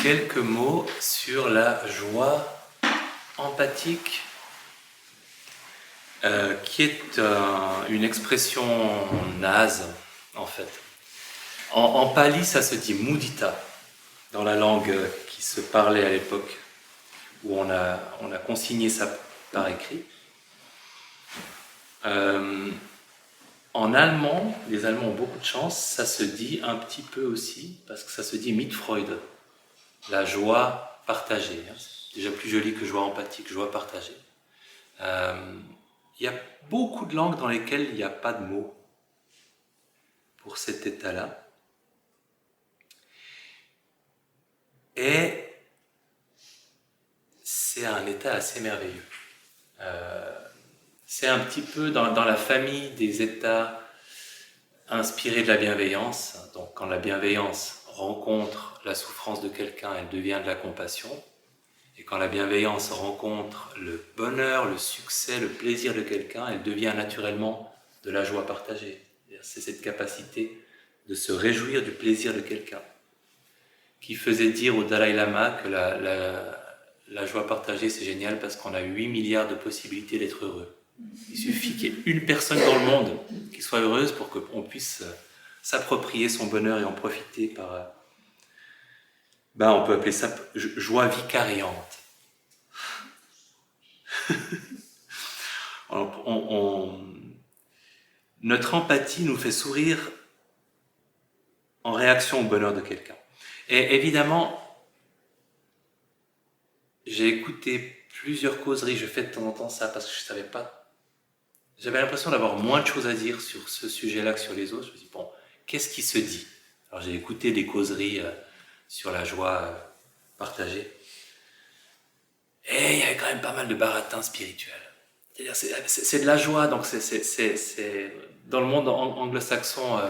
quelques mots sur la joie empathique, qui est une expression naze, en fait. En pali, ça se dit mudita, dans la langue qui se parlait à l'époque, où on a consigné ça par écrit. En allemand, les Allemands ont beaucoup de chance, ça se dit un petit peu aussi, parce que ça se dit Mitfreude, la joie partagée. C'est déjà plus joli que joie empathique, joie partagée. Il y a beaucoup de langues dans lesquelles il n'y a pas de mots pour cet état-là. Et c'est un état assez merveilleux. C'est un petit peu dans la famille des états inspirés de la bienveillance. Donc quand la bienveillance rencontre la souffrance de quelqu'un, elle devient de la compassion. Et quand la bienveillance rencontre le bonheur, le succès, le plaisir de quelqu'un, elle devient naturellement de la joie partagée. C'est cette capacité de se réjouir du plaisir de quelqu'un qui faisait dire au Dalai Lama que la joie partagée c'est génial parce qu'on a 8 milliards de possibilités d'être heureux. Il suffit qu'il y ait une personne dans le monde qui soit heureuse pour qu'on puisse s'approprier son bonheur et en profiter par... on peut appeler ça joie vicariante. Notre empathie nous fait sourire en réaction au bonheur de quelqu'un. Et évidemment, j'ai écouté plusieurs causeries, je fais de temps en temps ça parce que je savais pas. J'avais l'impression d'avoir moins de choses à dire sur ce sujet-là que sur les autres. Je me suis dit, bon, qu'est-ce qui se dit? Alors j'ai écouté des causeries sur la joie partagée. Et il y avait quand même pas mal de baratins spirituels. C'est-à-dire, c'est de la joie, donc c'est dans le monde anglo-saxon,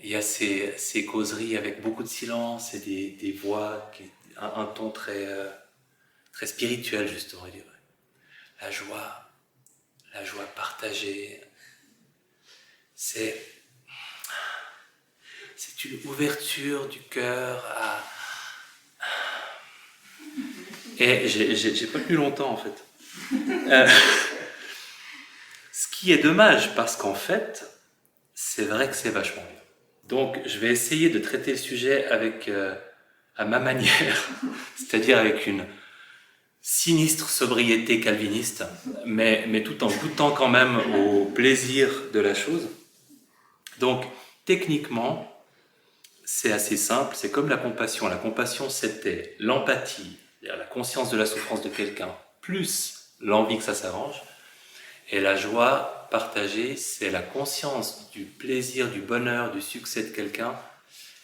il y a ces causeries avec beaucoup de silence et des voix, un ton très spirituel, justement. La joie partagée, c'est une ouverture du cœur à... Et j'ai pas tenu longtemps, en fait. Ce qui est dommage, parce qu'en fait, c'est vrai que c'est vachement bien. Donc, je vais essayer de traiter le sujet à ma manière, c'est-à-dire avec une sinistre sobriété calviniste, mais tout en goûtant quand même au plaisir de la chose. Donc, techniquement, c'est assez simple, c'est comme la compassion. La compassion, c'était l'empathie, c'est-à-dire la conscience de la souffrance de quelqu'un, plus l'envie que ça s'arrange. Et la joie partagée, c'est la conscience du plaisir, du bonheur, du succès de quelqu'un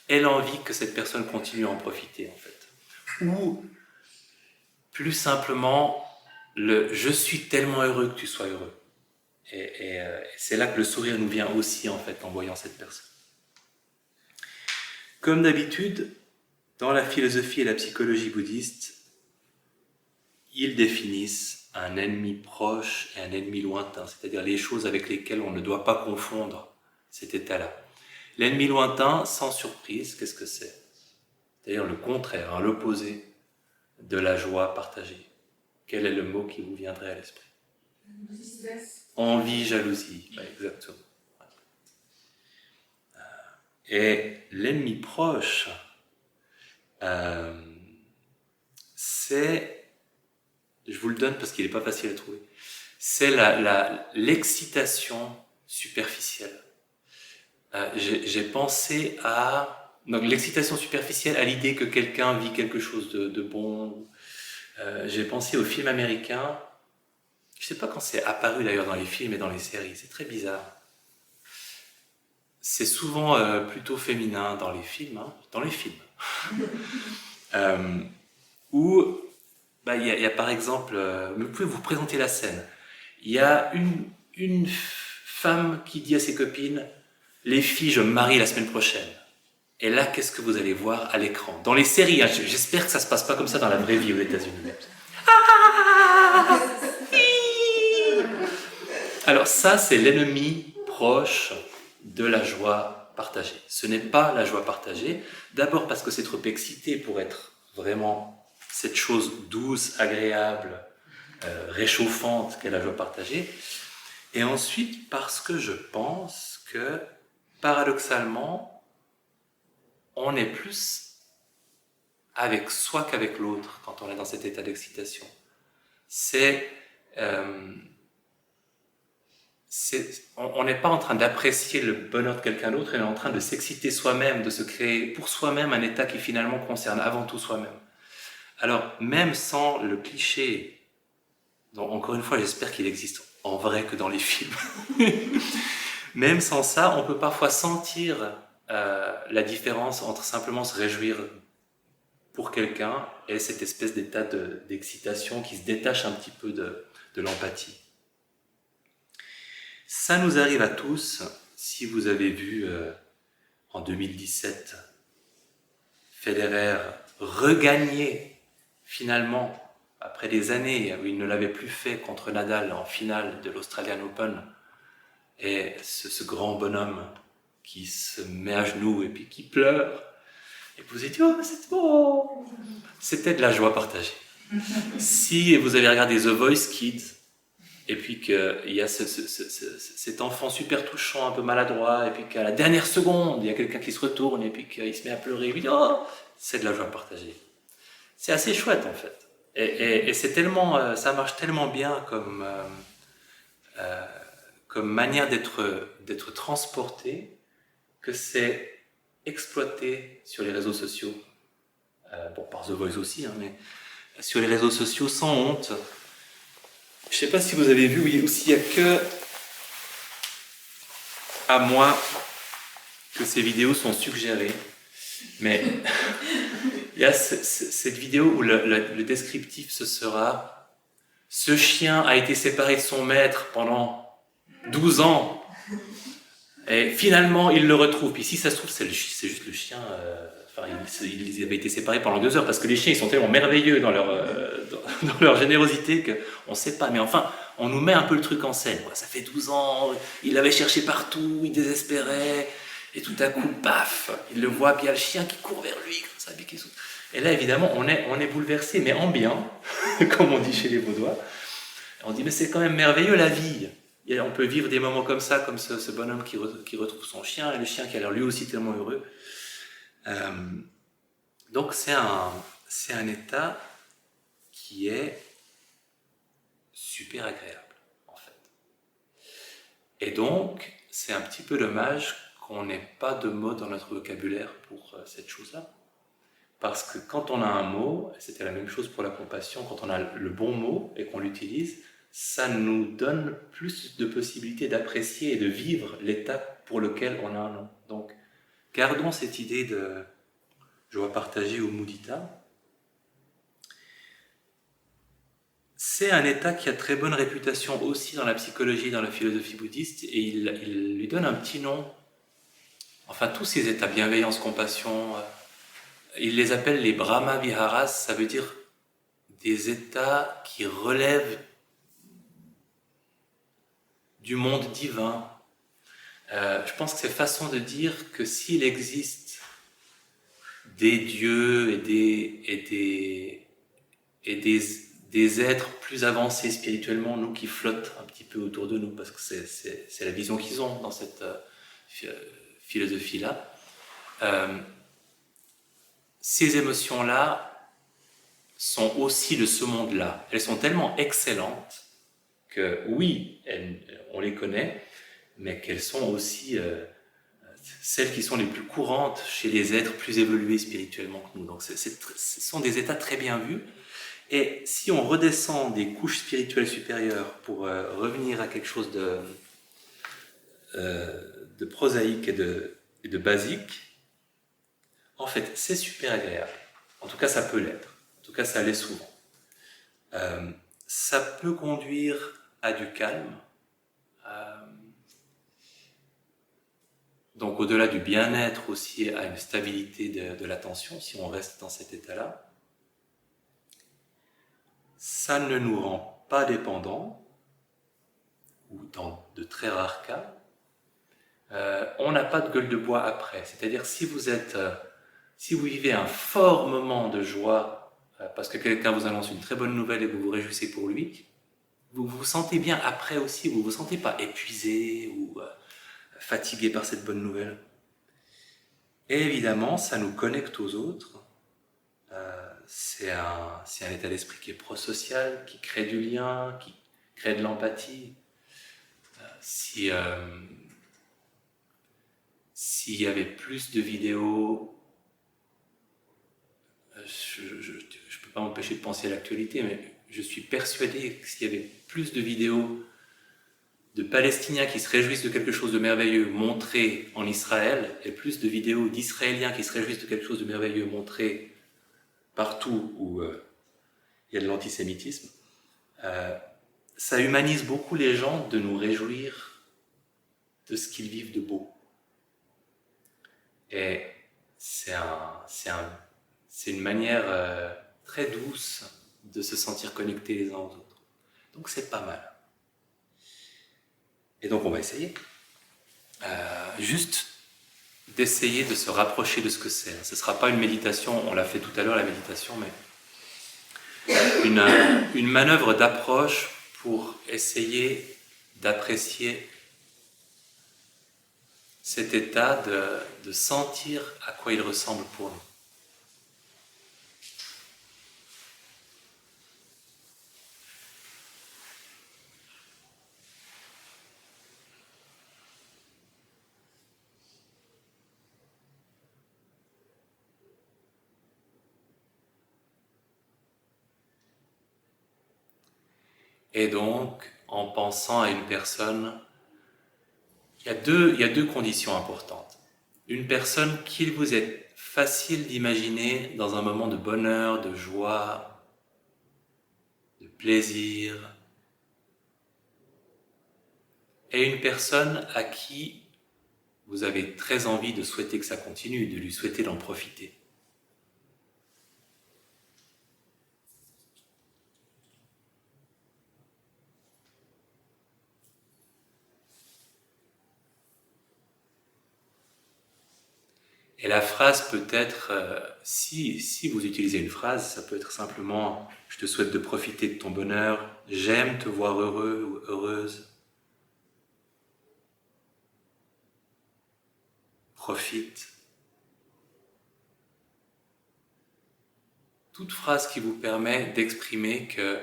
et l'envie que cette personne continue à en profiter, en fait. Ou, plus simplement, le « je suis tellement heureux que tu sois heureux ». Et c'est là que le sourire nous vient aussi, en fait, en voyant cette personne. Comme d'habitude, dans la philosophie et la psychologie bouddhiste, ils définissent un ennemi proche et un ennemi lointain, c'est-à-dire les choses avec lesquelles on ne doit pas confondre cet état-là. L'ennemi lointain, sans surprise, qu'est-ce que c'est? C'est-à-dire le contraire, l'opposé de la joie partagée. Quel est le mot qui vous viendrait à l'esprit? Envie, jalousie, exactement. Et l'ennemi proche, c'est... Je vous le donne parce qu'il n'est pas facile à trouver. C'est l'excitation superficielle. J'ai pensé à... Donc l'excitation superficielle, à l'idée que quelqu'un vit quelque chose de bon. J'ai pensé au film américain. Je ne sais pas quand c'est apparu d'ailleurs dans les films et dans les séries. C'est très bizarre. C'est souvent plutôt féminin dans les films. Dans les films. Où... il y a par exemple, vous pouvez vous présenter la scène. Il y a une femme qui dit à ses copines « Les filles, je me marie la semaine prochaine ». Et là, qu'est-ce que vous allez voir à l'écran? Dans les séries, j'espère que ça ne se passe pas comme ça dans la vraie vie aux États-Unis. Alors ça, c'est l'ennemi proche de la joie partagée. Ce n'est pas la joie partagée, d'abord parce que c'est trop excité pour être vraiment cette chose douce, agréable, réchauffante qu'est la joie partagée, et ensuite parce que je pense que, paradoxalement, on est plus avec soi qu'avec l'autre quand on est dans cet état d'excitation. On n'est pas en train d'apprécier le bonheur de quelqu'un d'autre, on est en train de s'exciter soi-même, de se créer pour soi-même un état qui finalement concerne avant tout soi-même. Alors, même sans le cliché, donc encore une fois, j'espère qu'il existe en vrai que dans les films, même sans ça, on peut parfois sentir la différence entre simplement se réjouir pour quelqu'un et cette espèce d'état d'excitation qui se détache un petit peu de l'empathie. Ça nous arrive à tous. Si vous avez vu en 2017 Federer regagner finalement, après des années où il ne l'avait plus fait contre Nadal en finale de l'Australian Open, et ce grand bonhomme qui se met à genoux et puis qui pleure, et vous avez dit « Oh, c'est beau !» C'était de la joie partagée. Si vous avez regardé The Voice Kids, et puis qu'il y a cet enfant super touchant, un peu maladroit, et puis qu'à la dernière seconde, il y a quelqu'un qui se retourne, et puis qu'il se met à pleurer, et puis oh, c'est de la joie partagée. C'est assez chouette en fait. Et c'est tellement, ça marche tellement bien comme manière d'être transporté, que c'est exploité sur les réseaux sociaux. Bon, par The Voice aussi, hein, mais sur les réseaux sociaux sans honte. Je ne sais pas si vous avez vu, oui, aussi il n'y a que à moi que ces vidéos sont suggérées, mais il y a cette vidéo où le descriptif ce sera « Ce chien a été séparé de son maître pendant 12 ans et finalement il le retrouve ». Puis si ça se trouve, c'est juste le chien, ils avaient été séparés pendant 2 heures, parce que les chiens ils sont tellement merveilleux dans leur générosité qu'on ne sait pas, mais enfin on nous met un peu le truc en scène, quoi. Ça fait 12 ans, il l'avait cherché partout, il désespérait, et tout à coup, paf, il le voit, puis il y a le chien qui court vers lui, comme ça, et là évidemment on est bouleversé, mais en bien, comme on dit chez les Vaudois. On dit mais c'est quand même merveilleux la vie. Et on peut vivre des moments comme ça, comme ce bonhomme qui retrouve son chien, et le chien qui a l'air lui aussi tellement heureux. Donc c'est un état qui est super agréable, en fait. Et donc, c'est un petit peu dommage qu'on n'ait pas de mots dans notre vocabulaire pour cette chose-là. Parce que quand on a un mot, et c'était la même chose pour la compassion, quand on a le bon mot et qu'on l'utilise, ça nous donne plus de possibilités d'apprécier et de vivre l'état pour lequel on a un nom. Donc, gardons cette idée de joie partagée ou mudita. C'est un état qui a très bonne réputation aussi dans la psychologie, dans la philosophie bouddhiste, et il lui donne un petit nom. Enfin, tous ces états, bienveillance, compassion, il les appelle les Brahma Viharas, ça veut dire des états qui relèvent du monde divin. Je pense que c'est façon de dire que s'il existe des dieux et des êtres plus avancés spirituellement, nous qui flottent un petit peu autour de nous, parce que c'est la vision qu'ils ont dans cette philosophie-là. Ces émotions-là sont aussi de ce monde-là. Elles sont tellement excellentes que oui, on les connaît, mais qu'elles sont aussi celles qui sont les plus courantes chez les êtres plus évolués spirituellement que nous. Donc ce sont des états très bien vus. Et si on redescend des couches spirituelles supérieures pour revenir à quelque chose de prosaïque et de basique, en fait, c'est super agréable. En tout cas, ça peut l'être. En tout cas, ça l'est souvent. Ça peut conduire à du calme. Donc, au-delà du bien-être aussi, à une stabilité de l'attention, si on reste dans cet état-là. Ça ne nous rend pas dépendants, ou dans de très rares cas, on n'a pas de gueule de bois après. C'est-à-dire si vous vivez un fort moment de joie parce que quelqu'un vous annonce une très bonne nouvelle et vous vous réjouissez pour lui, vous vous sentez bien après aussi, vous vous sentez pas épuisé ou fatigué par cette bonne nouvelle. Et évidemment, ça nous connecte aux autres. C'est un état d'esprit qui est prosocial, qui crée du lien, qui crée de l'empathie. S'il y avait plus de vidéos, je ne peux pas m'empêcher de penser à l'actualité, mais je suis persuadé que s'il y avait plus de vidéos de Palestiniens qui se réjouissent de quelque chose de merveilleux montrées en Israël, et plus de vidéos d'Israéliens qui se réjouissent de quelque chose de merveilleux montrées partout où il y a de l'antisémitisme, ça humanise beaucoup les gens de nous réjouir de ce qu'ils vivent de beau. Et c'est une manière très douce de se sentir connectés les uns aux autres. Donc c'est pas mal. Et donc on va essayer. Juste d'essayer de se rapprocher de ce que c'est. Ce ne sera pas une méditation, on l'a fait tout à l'heure la méditation, mais une manœuvre d'approche pour essayer d'apprécier cet état de sentir à quoi il ressemble pour nous. Et donc, en pensant à une personne, il y a deux conditions importantes. Une personne qu'il vous est facile d'imaginer dans un moment de bonheur, de joie, de plaisir, et une personne à qui vous avez très envie de souhaiter que ça continue, de lui souhaiter d'en profiter. Et la phrase peut être, si vous utilisez une phrase, ça peut être simplement « Je te souhaite de profiter de ton bonheur, j'aime te voir heureux ou heureuse, profite ». Toute phrase qui vous permet d'exprimer que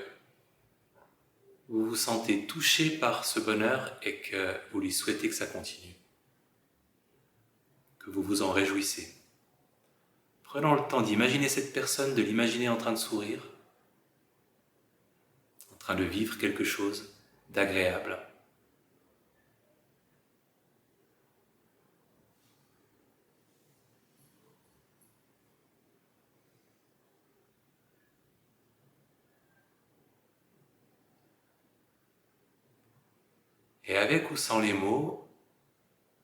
vous vous sentez touché par ce bonheur et que vous lui souhaitez que ça continue, que vous vous en réjouissez. Prenons le temps d'imaginer cette personne, de l'imaginer en train de sourire, en train de vivre quelque chose d'agréable. Et avec ou sans les mots,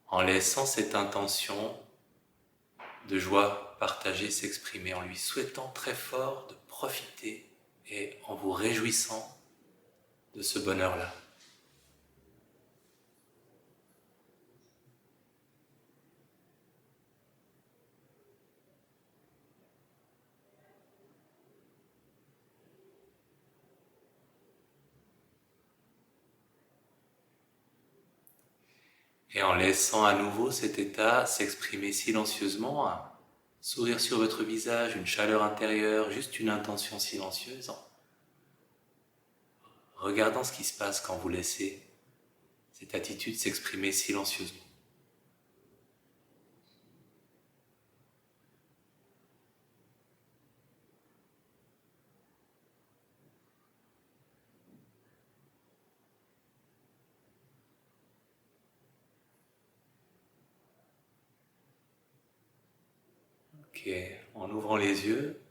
en laissant cette intention de joie partagée s'exprimer, en lui souhaitant très fort de profiter et en vous réjouissant de ce bonheur-là. Et en laissant à nouveau cet état s'exprimer silencieusement, un sourire sur votre visage, une chaleur intérieure, juste une intention silencieuse, en regardant ce qui se passe quand vous laissez cette attitude s'exprimer silencieusement. Ok, en ouvrant les yeux.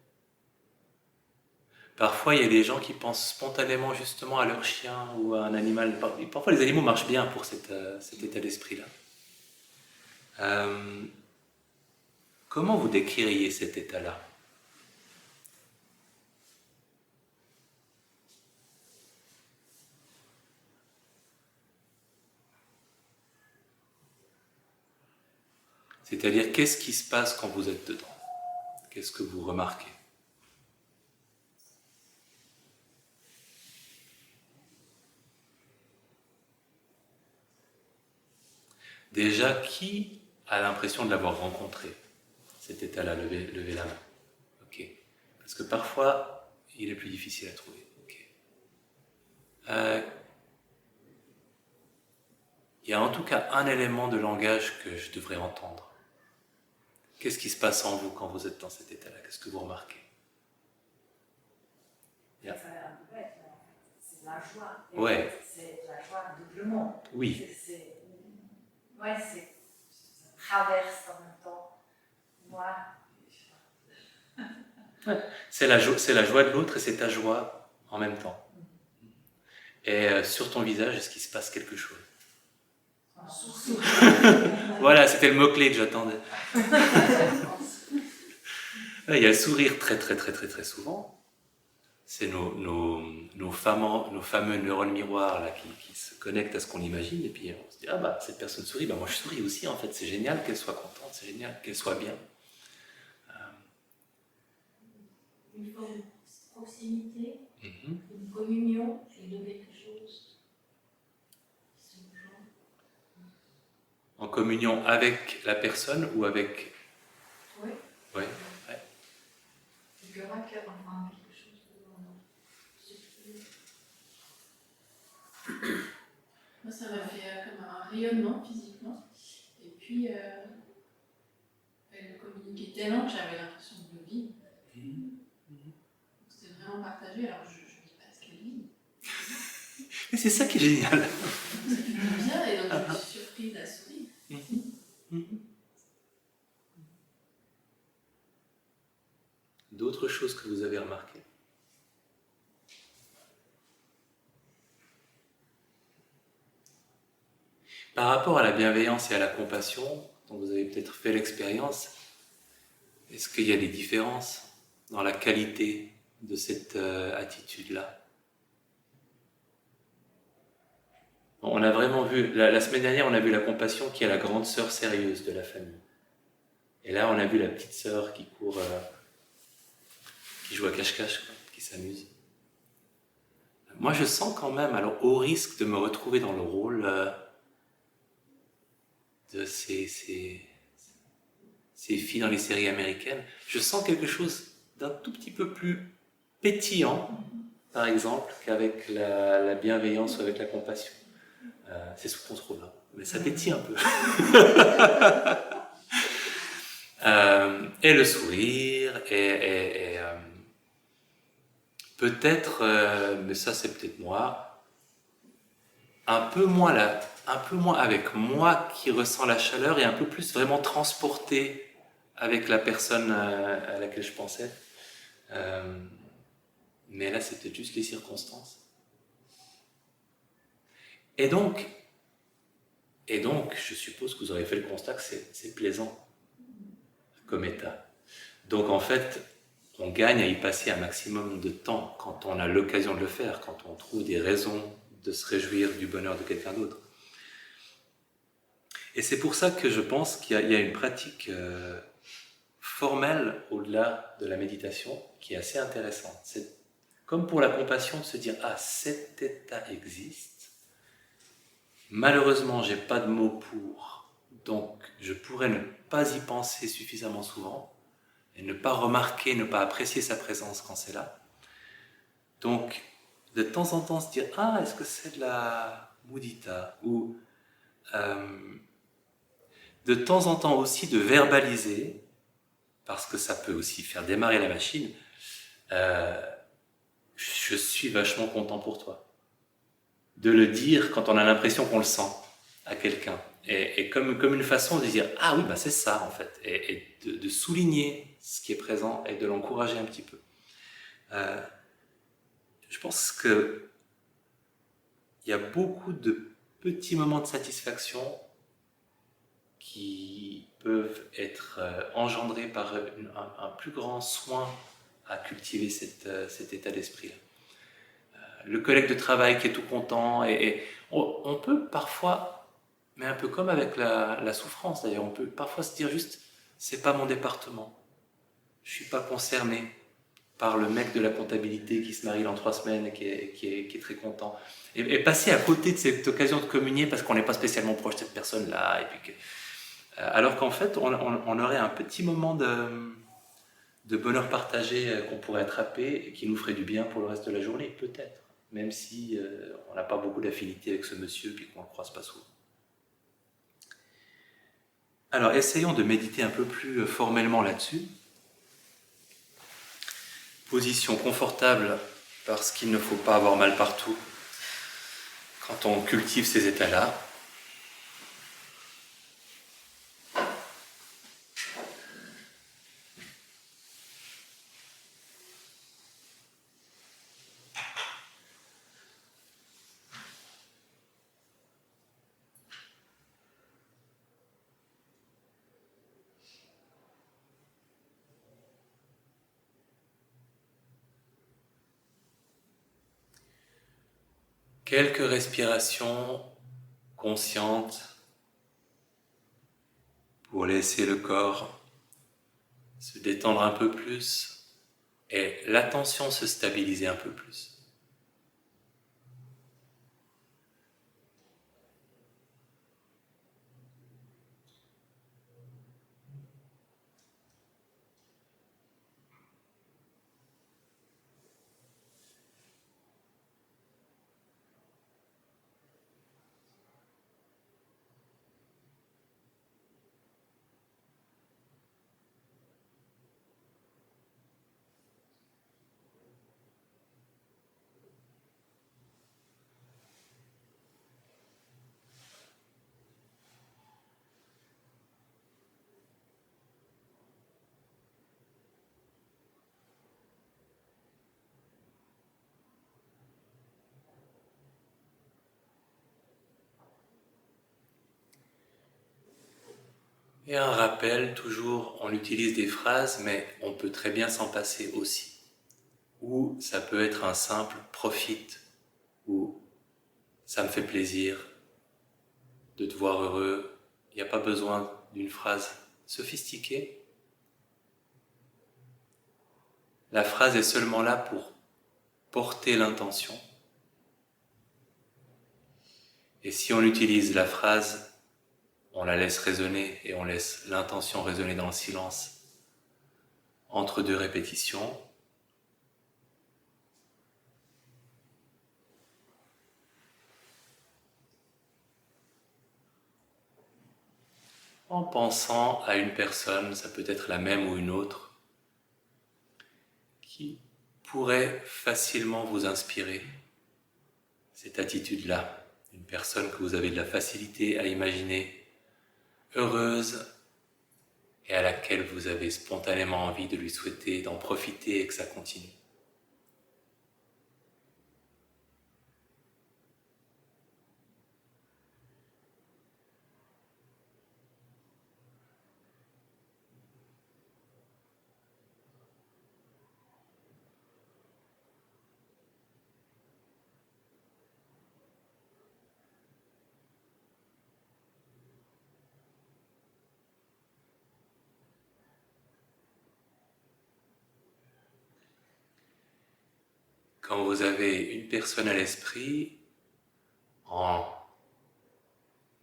Parfois, il y a des gens qui pensent spontanément justement à leur chien ou à un animal. Parfois, les animaux marchent bien pour cet état d'esprit-là. Comment vous décririez cet état-là ? C'est-à-dire, qu'est-ce qui se passe quand vous êtes dedans? Qu'est-ce que vous remarquez? Déjà, qui a l'impression de l'avoir rencontré, cet état-là? Levez la main. Ok. Parce que parfois, il est plus difficile à trouver. Ok. Il y a en tout cas un élément de langage que je devrais entendre. Qu'est-ce qui se passe en vous quand vous êtes dans cet état-là? Qu'est-ce que vous remarquez? Ça a l'air un peu bête, mais en fait, c'est la joie. Et Ouais. C'est la joie doublement. Oui. Ouais, ça traverse en même temps. Moi. C'est la joie de l'autre et c'est ta joie en même temps. Et sur ton visage, est-ce qu'il se passe quelque chose? Voilà, c'était le mot-clé que j'attendais. Il y a le sourire très souvent. C'est nos fameux neurones miroirs là, qui se connectent à ce qu'on imagine. Et puis on se dit, ah bah cette personne sourit, bah moi je souris aussi en fait. C'est génial qu'elle soit contente, c'est génial qu'elle soit bien. Une forme de proximité, une communion de quelque chose. En communion avec la personne ou avec... Oui. Oui. Du cœur à cœur, enfin, quelque chose de... Moi, ça m'a fait comme un rayonnement physiquement. Et puis, elle communiquait tellement que j'avais l'impression de le vivre. C'était vraiment partagé, alors je ne dis pas ce qu'elle vit. Mais c'est ça qui est génial. Ça fait bien et donc je suis surprise à sourire. D'autres choses que vous avez remarquées? Par rapport à la bienveillance et à la compassion, dont vous avez peut-être fait l'expérience, est-ce qu'il y a des différences dans la qualité de cette attitude-là? On a vraiment vu, la semaine dernière, on a vu la compassion qui est la grande sœur sérieuse de la famille. Et là, on a vu la petite sœur qui court, qui joue à cache-cache, qui s'amuse. Moi, je sens quand même, alors au risque de me retrouver dans le rôle de ces filles dans les séries américaines, je sens quelque chose d'un tout petit peu plus pétillant, par exemple, qu'avec la bienveillance ou avec la compassion. C'est sous contrôle, hein, mais ça pétille un peu. Et le sourire, et peut-être, mais ça c'est peut-être moi, un peu moins avec moi qui ressens la chaleur et un peu plus vraiment transporté avec la personne à laquelle je pensais. Mais là, c'était juste les circonstances. Et donc, je suppose que vous aurez fait le constat que c'est plaisant comme état. Donc en fait, on gagne à y passer un maximum de temps quand on a l'occasion de le faire, quand on trouve des raisons de se réjouir du bonheur de quelqu'un d'autre. Et c'est pour ça que je pense qu'il y a une pratique formelle au-delà de la méditation qui est assez intéressante. C'est comme pour la compassion de se dire « Ah, cet état existe. Malheureusement, j'ai pas de mots pour, donc je pourrais ne pas y penser suffisamment souvent et ne pas remarquer, ne pas apprécier sa présence quand c'est là. Donc, de temps en temps se dire « Ah, est-ce que c'est de la mudita ?» ou de temps en temps aussi de verbaliser, parce que ça peut aussi faire démarrer la machine, je suis vachement content pour toi. De le dire quand on a l'impression qu'on le sent à quelqu'un. Et comme une façon de dire, ah oui, bah c'est ça en fait. Et de souligner ce qui est présent et de l'encourager un petit peu. Je pense qu'il y a beaucoup de petits moments de satisfaction qui peuvent être engendrés par un plus grand soin à cultiver cet état d'esprit-là. Le collègue de travail qui est tout content, et on peut parfois Mais un peu comme avec la souffrance, d'ailleurs, on peut parfois se dire juste, c'est pas mon département, je suis pas concerné par le mec de la comptabilité qui se marie dans 3 semaines et qui est très content. Et passer à côté de cette occasion de communier parce qu'on n'est pas spécialement proche de cette personne-là, et puis alors qu'en fait, on aurait un petit moment de bonheur partagé qu'on pourrait attraper et qui nous ferait du bien pour le reste de la journée, peut-être, même si on n'a pas beaucoup d'affinité avec ce monsieur et qu'on ne le croise pas souvent. Alors, essayons de méditer un peu plus formellement là-dessus. Position confortable, parce qu'il ne faut pas avoir mal partout quand on cultive ces états-là. Quelques respirations conscientes pour laisser le corps se détendre un peu plus et l'attention se stabiliser un peu plus. Et un rappel, toujours, on utilise des phrases, mais on peut très bien s'en passer aussi. Ou ça peut être un simple « profite » ou « ça me fait plaisir de te voir heureux ». Il n'y a pas besoin d'une phrase sophistiquée. La phrase est seulement là pour porter l'intention. Et si on utilise la phrase, on la laisse résonner et on laisse l'intention résonner dans le silence entre deux répétitions. En pensant à une personne, ça peut être la même ou une autre, qui pourrait facilement vous inspirer cette attitude-là. Une personne que vous avez de la facilité à imaginer heureuse et à laquelle vous avez spontanément envie de lui souhaiter d'en profiter et que ça continue. Quand vous avez une personne à l'esprit, en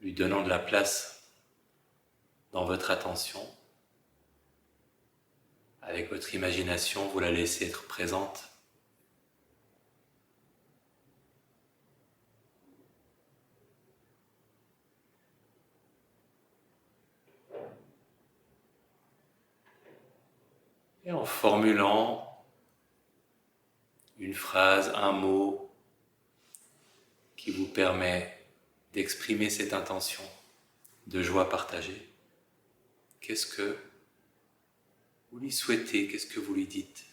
lui donnant de la place dans votre attention, avec votre imagination, vous la laissez être présente. Et en formulant une phrase, un mot qui vous permet d'exprimer cette intention de joie partagée, qu'est-ce que vous lui souhaitez, qu'est-ce que vous lui dites ?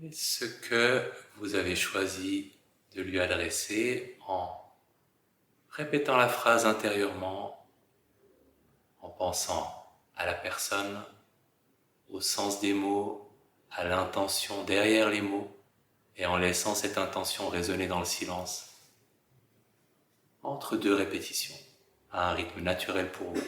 Et ce que vous avez choisi de lui adresser en répétant la phrase intérieurement, en pensant à la personne, au sens des mots, à l'intention derrière les mots, et en laissant cette intention résonner dans le silence, entre deux répétitions, à un rythme naturel pour vous.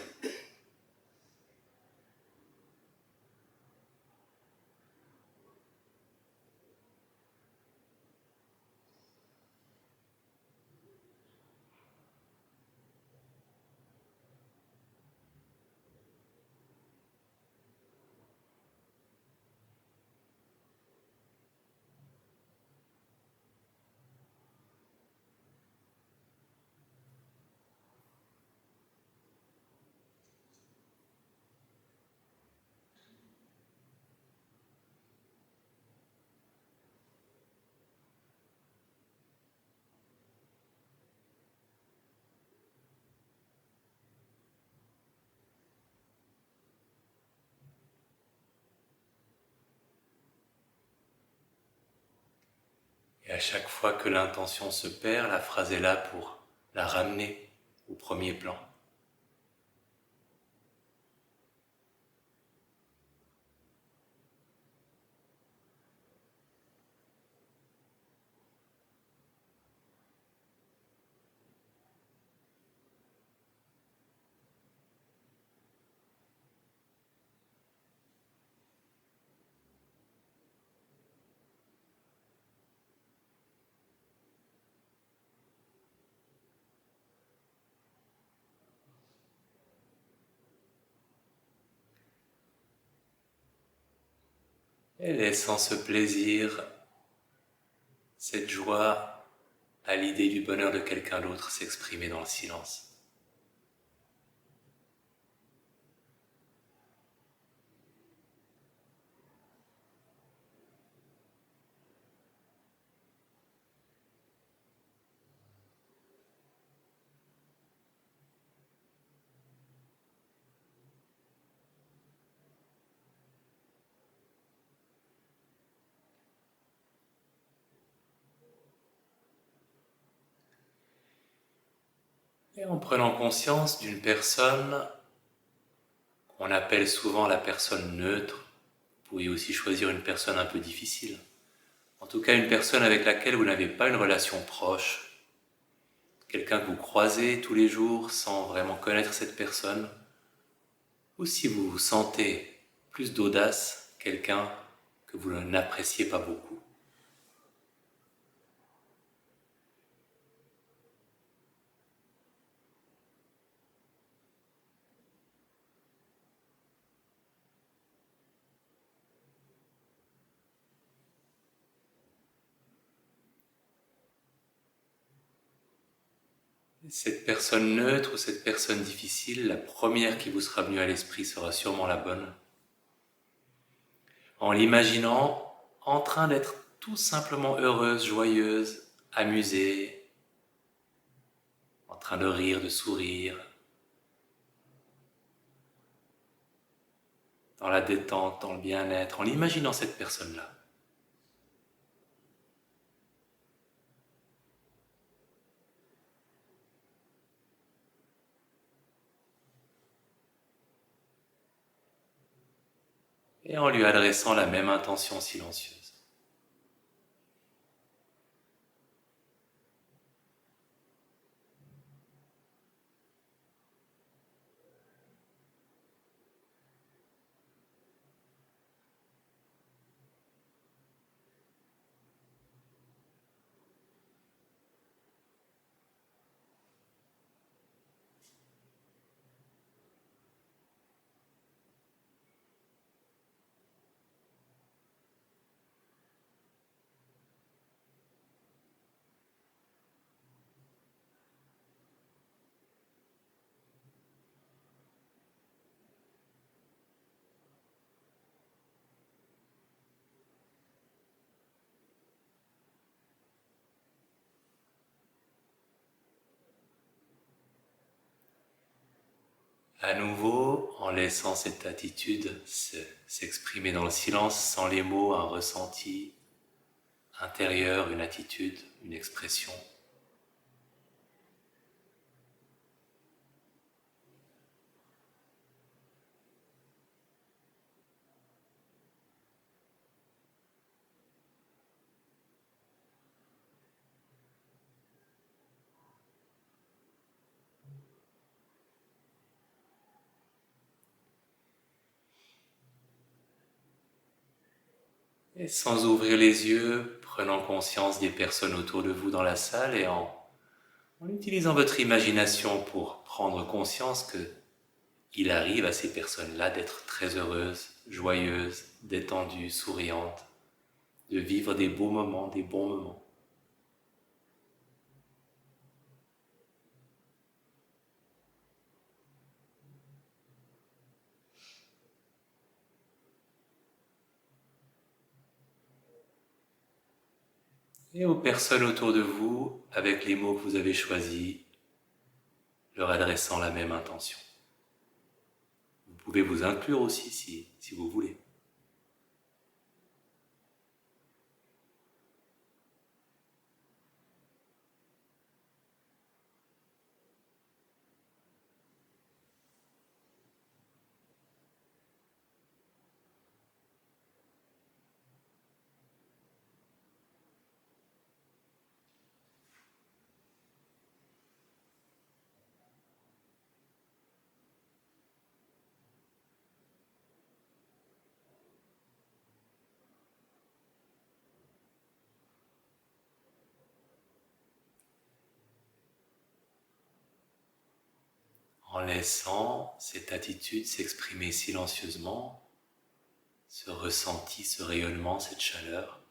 Et à chaque fois que l'intention se perd, la phrase est là pour la ramener au premier plan. Et laissant ce plaisir, cette joie à l'idée du bonheur de quelqu'un d'autre s'exprimer dans le silence. Et en prenant conscience d'une personne qu'on appelle souvent la personne neutre, vous pouvez aussi choisir une personne un peu difficile. En tout cas, une personne avec laquelle vous n'avez pas une relation proche, quelqu'un que vous croisez tous les jours sans vraiment connaître cette personne, ou si vous vous sentez plus d'audace, quelqu'un que vous n'appréciez pas beaucoup. Cette personne neutre ou cette personne difficile, la première qui vous sera venue à l'esprit sera sûrement la bonne. En l'imaginant en train d'être tout simplement heureuse, joyeuse, amusée, en train de rire, de sourire, dans la détente, dans le bien-être, en l'imaginant cette personne-là. Et en lui adressant la même intention silencieuse. À nouveau, en laissant cette attitude s'exprimer dans le silence, sans les mots, un ressenti, intérieure, une attitude, une expression. Et sans ouvrir les yeux, prenant conscience des personnes autour de vous dans la salle et en utilisant votre imagination pour prendre conscience que il arrive à ces personnes-là d'être très heureuses, joyeuses, détendues, souriantes, de vivre des beaux moments, des bons moments. Et aux personnes autour de vous, avec les mots que vous avez choisis, leur adressant la même intention. Vous pouvez vous inclure aussi si vous voulez. En laissant cette attitude s'exprimer silencieusement, ce ressenti, ce rayonnement, cette chaleur.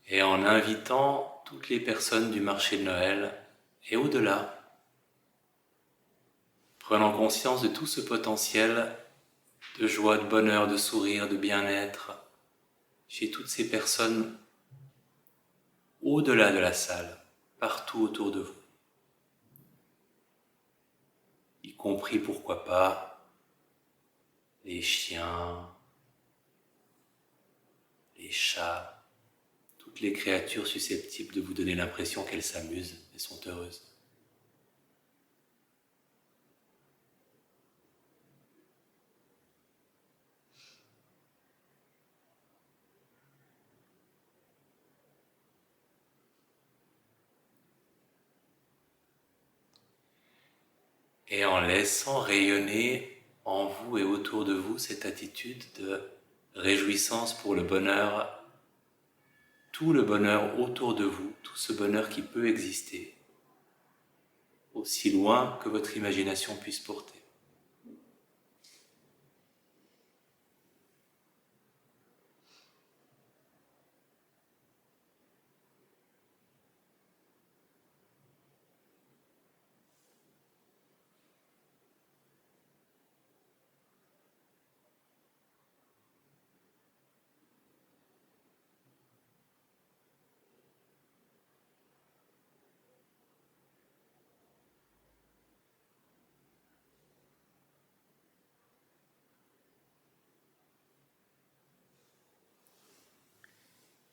Et en invitant toutes les personnes du marché de Noël et au-delà, prenant conscience de tout ce potentiel de joie, de bonheur, de sourire, de bien-être chez toutes ces personnes au-delà de la salle, partout autour de vous. Y compris, pourquoi pas, les chiens, les chats, toutes les créatures susceptibles de vous donner l'impression qu'elles s'amusent et sont heureuses. Et en laissant rayonner en vous et autour de vous cette attitude de réjouissance pour le bonheur, tout le bonheur autour de vous, tout ce bonheur qui peut exister, aussi loin que votre imagination puisse porter.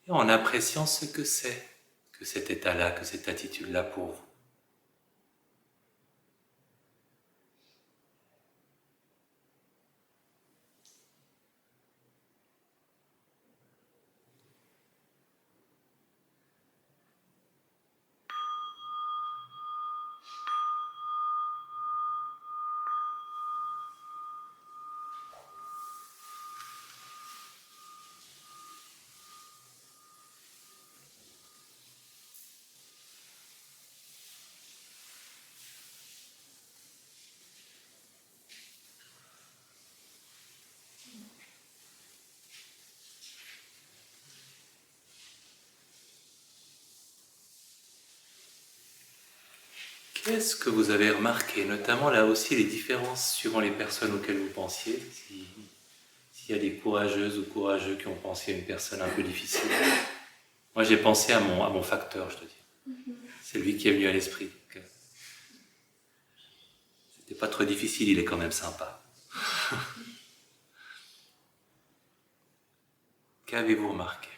Et en appréciant ce que c'est, que cet état-là, que cette attitude-là pour vous. Qu'est-ce que vous avez remarqué, notamment là aussi les différences suivant les personnes auxquelles vous pensiez, s'il y a des courageuses ou courageux qui ont pensé à une personne un peu difficile. Moi j'ai pensé à mon facteur, je te dis. C'est lui qui est venu à l'esprit. C'était pas trop difficile, il est quand même sympa. Qu'avez-vous remarqué?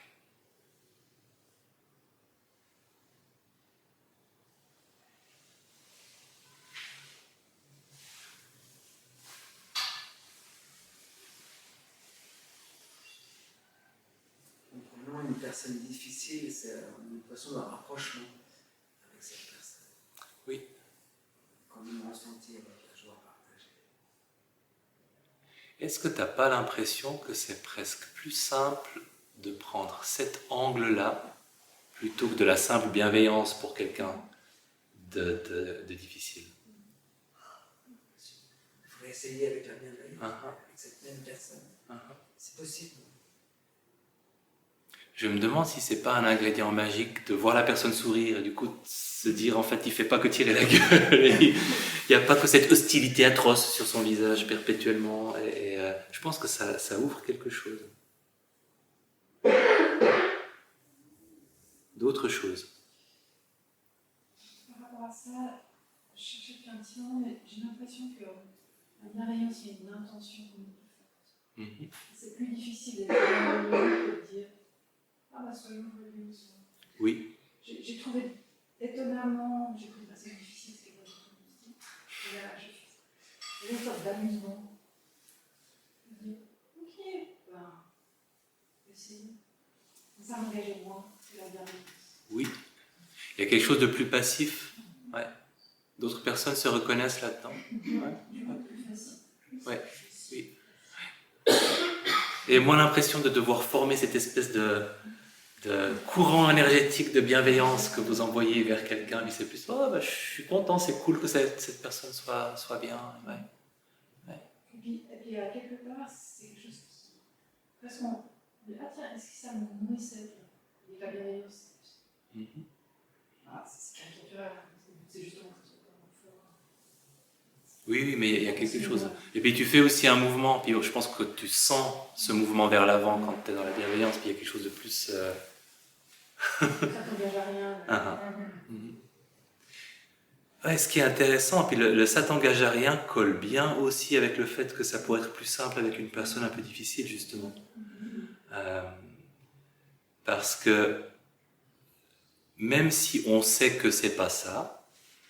Pour une personne difficile, c'est une façon de rapprochement avec cette personne. Oui. Comme une ressenti avec la joie partagée. Est-ce que tu n'as pas l'impression que c'est presque plus simple de prendre cet angle-là plutôt que de la simple bienveillance pour quelqu'un de difficile? Il faudrait essayer avec la bienveillance, avec cette même personne. C'est possible. Je me demande si c'est pas un ingrédient magique de voir la personne sourire et du coup se dire en fait il fait pas que tirer la gueule, il n'y a pas que cette hostilité atroce sur son visage perpétuellement et je pense que ça ouvre quelque chose. D'autres choses. Par rapport à ça, je cherche depuis un petit moment, mais j'ai l'impression que la bienveillance, il y a une intention plus forte. C'est plus difficile d'être bienveillant que de dire ah bah soyons joyeux. Oui. J'ai trouvé étonnamment, j'ai trouvé assez difficile, c'est quoi je dis. Et là, j'ai une sorte d'amusement. Je me dis ok, ben, essayons. Ça m'engageait moins que la bienveillance. Oui. Il y a quelque chose de plus passif. Ouais. D'autres personnes se reconnaissent là-dedans. Ouais. Oui. Et moins l'impression de devoir former cette espèce de courant énergétique de bienveillance que vous envoyez vers quelqu'un, mais c'est plus oh, bah, je suis content, c'est cool que cette personne soit bien. Ouais. Ouais. Et puis quelque part, c'est quelque chose qui. Parce qu'on dit ah tiens, est-ce que ça me nourrissait? Il n'est pas bienveillance. C'est caricatural, c'est justement que ce soit pas fort. Oui, mais il y a quelque chose. Et puis tu fais aussi un mouvement, puis je pense que tu sens ce mouvement vers l'avant quand tu es dans la bienveillance, puis il y a quelque chose de plus. Ça t'engage à rien. Ouais, ce qui est intéressant, puis le ça t'engage à rien colle bien aussi avec le fait que ça pourrait être plus simple avec une personne un peu difficile, justement. Parce que même si on sait que c'est pas ça,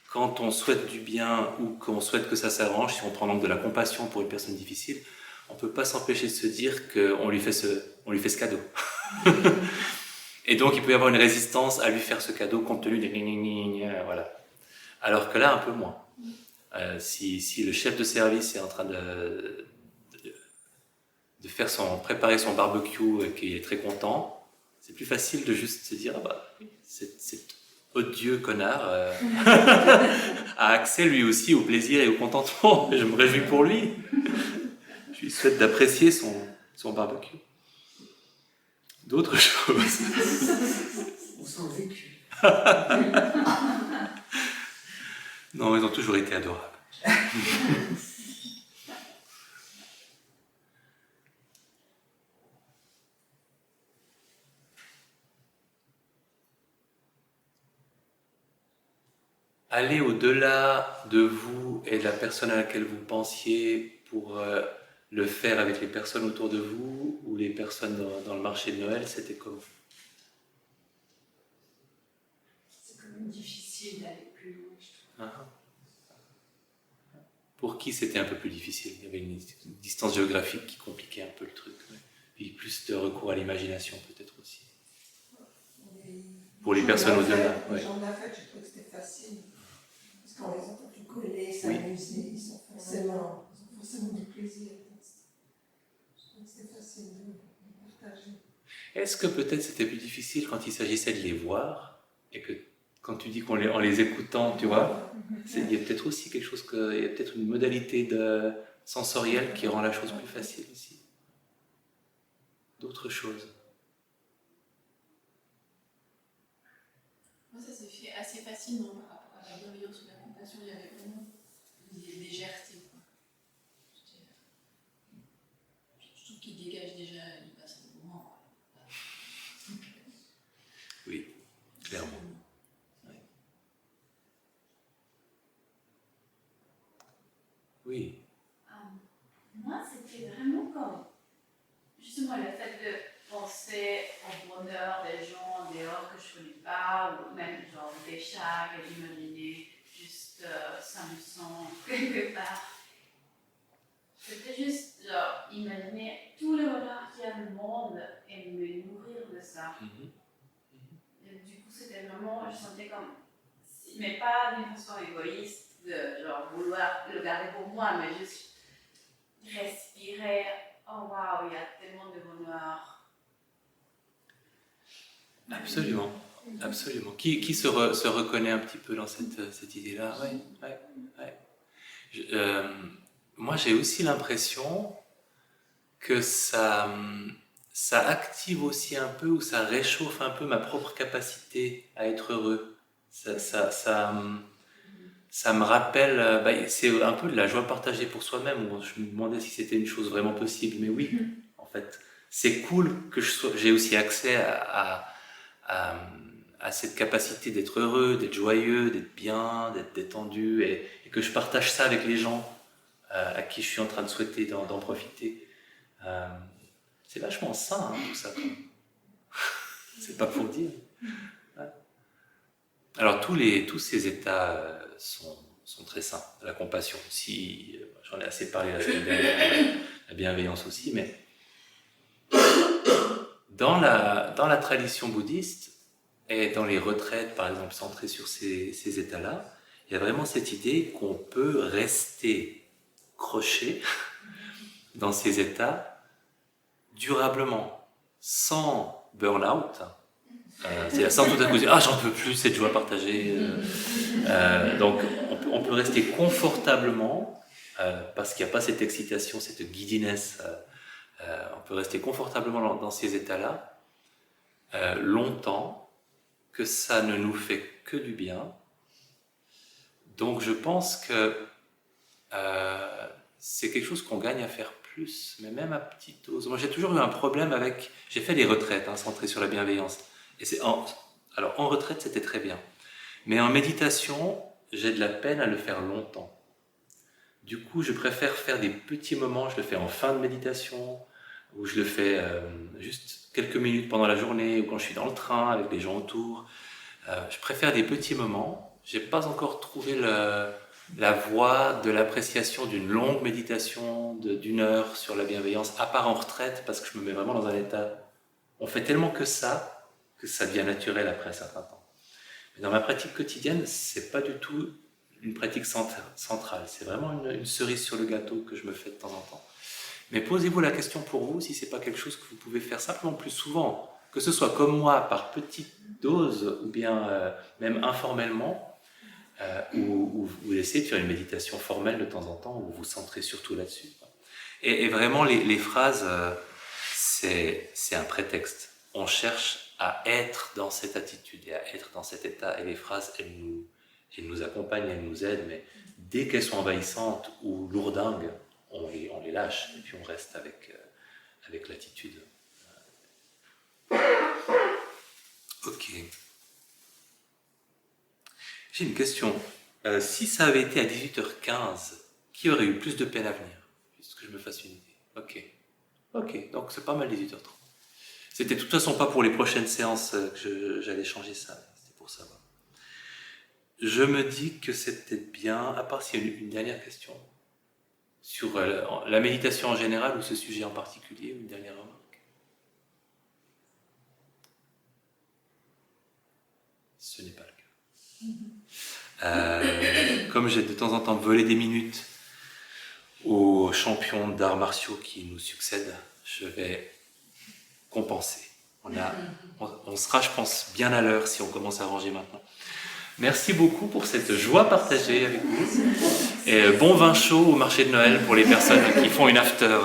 quand on souhaite du bien ou qu'on souhaite que ça s'arrange, si on prend donc de la compassion pour une personne difficile, on peut pas s'empêcher de se dire qu'on lui fait ce cadeau. Et donc il peut y avoir une résistance à lui faire ce cadeau compte tenu des voilà. Alors que là, un peu moins. Si le chef de service est en train de préparer son barbecue et qu'il est très content, c'est plus facile de juste se dire ah bah cet odieux connard a accès lui aussi au plaisir et au contentement. Je me réjouis pour lui. Je lui souhaite d'apprécier son barbecue. D'autres choses. On sent vécu. Non, ils ont toujours été adorables. Aller au-delà de vous et de la personne à laquelle vous pensiez pour le faire avec les personnes autour de vous ou les personnes dans le marché de Noël, c'était comment? C'est quand même difficile d'aller plus loin, je trouve. Pour qui c'était un peu plus difficile? Il y avait une distance géographique qui compliquait un peu le truc. Ouais. Puis plus de recours à l'imagination peut-être aussi. Pour les personnes au-delà. Les gens de la fête, je trouve que c'était facile. Parce qu'on les entend rigoler, s'amuser, ils ont forcément du plaisir. Je trouve que c'était facile de partager. Est-ce que peut-être c'était plus difficile quand il s'agissait de les voir et que quand tu dis en les écoutant, tu vois, il y a peut-être aussi quelque chose, il y a peut-être une modalité sensorielle qui rend la chose plus facile aussi. D'autres choses. Moi, ça s'est fait assez facilement par rapport à la bienveillance ou la compassion. Il y avait vraiment une légèreté. Je trouve qu'il dégage déjà, il passe un moment. Oui, clairement. Oui. Oui. Moi, c'était vraiment comme, justement, le fait de penser au bonheur des gens dehors que je ne connais pas, ou même genre des chats, et d'imaginer juste s'amusant quelque part. C'était juste genre imaginer tout le bonheur qu'il y a dans le monde et me nourrir de ça. Et du coup, c'était vraiment, je sentais comme, mais pas d'une façon égoïste, de genre vouloir le garder pour moi, mais juste respirer. Oh waouh, il y a tellement de bonheur. Absolument, absolument. Qui se reconnaît un petit peu dans cette idée-là? Oui. Moi, j'ai aussi l'impression que ça active aussi un peu, ou ça réchauffe un peu ma propre capacité à être heureux. Ça me rappelle, c'est un peu de la joie partagée pour soi-même, où je me demandais si c'était une chose vraiment possible, mais oui, en fait. C'est cool que j'ai aussi accès à cette capacité d'être heureux, d'être joyeux, d'être bien, d'être détendu, et que je partage ça avec les gens à qui je suis en train de souhaiter d'en profiter. C'est vachement sain, tout ça. C'est pas pour dire. Ouais. Alors tous ces états sont très sains. La compassion aussi, j'en ai assez parlé la semaine dernière, la bienveillance aussi, mais dans la tradition bouddhiste et dans les retraites, par exemple, centrées sur ces états-là, il y a vraiment cette idée qu'on peut rester croché dans ces états durablement, sans burn-out, c'est-à-dire sans tout à coup dire « Ah, j'en peux plus, cette joie partagée ». Donc, on peut rester confortablement, parce qu'il n'y a pas cette excitation, cette giddiness, on peut rester confortablement dans ces états-là, longtemps, que ça ne nous fait que du bien. Donc, je pense que c'est quelque chose qu'on gagne à faire plus, mais même à petite dose. Moi, j'ai toujours eu un problème avec... J'ai fait des retraites centrées sur la bienveillance. Et alors, en retraite, c'était très bien. Mais en méditation, j'ai de la peine à le faire longtemps. Du coup, je préfère faire des petits moments. Je le fais en fin de méditation, ou je le fais juste quelques minutes pendant la journée, ou quand je suis dans le train avec les gens autour. Je préfère des petits moments. Je n'ai pas encore trouvé la voie de l'appréciation d'une longue méditation d'1 heure sur la bienveillance, à part en retraite, parce que je me mets vraiment dans un état... On fait tellement que ça devient naturel après un certain temps. Mais dans ma pratique quotidienne, c'est pas du tout une pratique centrale. C'est vraiment une cerise sur le gâteau que je me fais de temps en temps. Mais posez-vous la question pour vous, si c'est pas quelque chose que vous pouvez faire simplement plus souvent, que ce soit comme moi, par petite dose, ou bien même informellement, ou vous essayez de faire une méditation formelle de temps en temps, où vous vous centrez surtout là-dessus. Et vraiment, les phrases, c'est un prétexte. On cherche à être dans cette attitude et à être dans cet état. Et les phrases, elles nous accompagnent, elles nous aident, mais dès qu'elles sont envahissantes ou lourdingues, on les lâche et puis on reste avec l'attitude. Ok. J'ai une question. Si ça avait été à 18h15, qui aurait eu plus de peine à venir? Juste que je me fasse une idée. Ok, donc c'est pas mal 18h30. C'était de toute façon pas pour les prochaines séances que j'allais changer ça, c'était pour savoir. Je me dis que c'est peut-être bien, à part s'il y a une dernière question, sur la méditation en général ou ce sujet en particulier, une dernière remarque. Ce n'est pas le cas. Comme j'ai de temps en temps volé des minutes aux champions d'arts martiaux qui nous succèdent, je vais compenser. On sera, je pense, bien à l'heure si on commence à ranger maintenant. Merci beaucoup pour cette joie partagée avec vous. Et bon vin chaud au marché de Noël pour les personnes qui font une after.